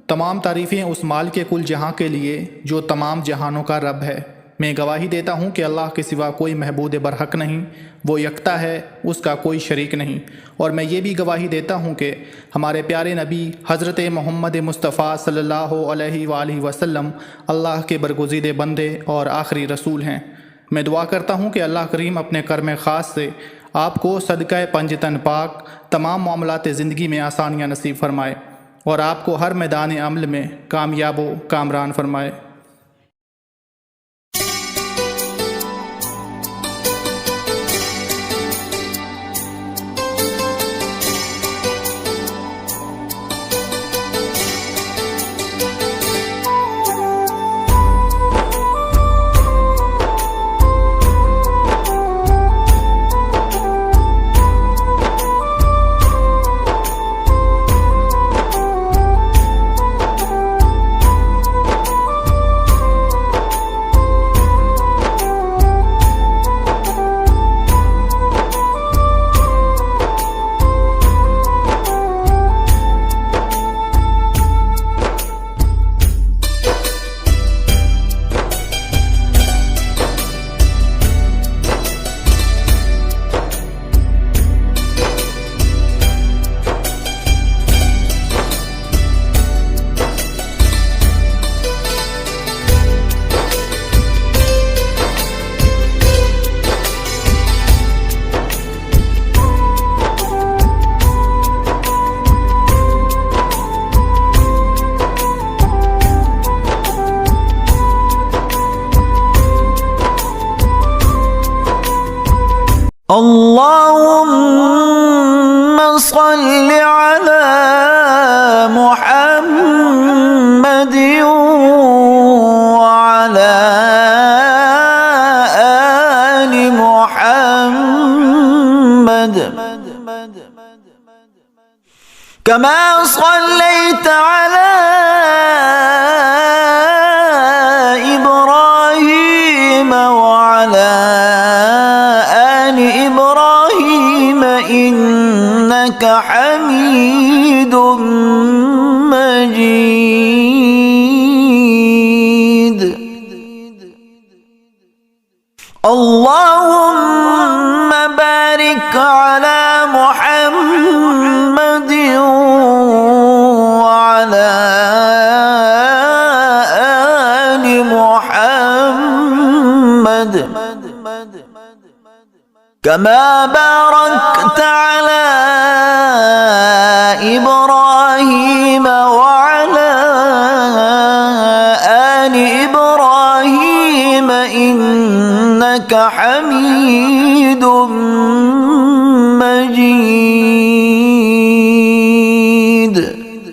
तमाम तारीफ़ें उस माल के कुल जहां के लिए जो तमाम जहानों का रब है। मैं गवाही देता हूँ कि अल्लाह के सिवा कोई महबूद बरहक नहीं, वो यकता है, उसका कोई शरीक नहीं। और मैं ये भी गवाही देता हूँ कि हमारे प्यारे नबी हज़रत मोहम्मद मुस्तफ़ा सल्लल्लाहु अलैहि वसल्लम अल्लाह के बरगुज़ीदे बंदे और आखिरी रसूल हैं। मैं दुआ करता हूँ कि अल्लाह करीम अपने कर्म ख़ास से आपको सदक़ा पंजतन पाक तमाम मामलात ज़िंदगी में आसानियाँ नसीब फरमाए और आपको हर मैदान अमल में कामयाब व कामरान फरमाए। اللهم صل على محمد وعلى آل محمد كما صليت على إبراهيم وعلى آل إبراهيم إنك حميد مجيد. اللهم بارك على محمد وعلى آل محمد كما باركت على إبراهيم وعلى آل إبراهيم إنك حميد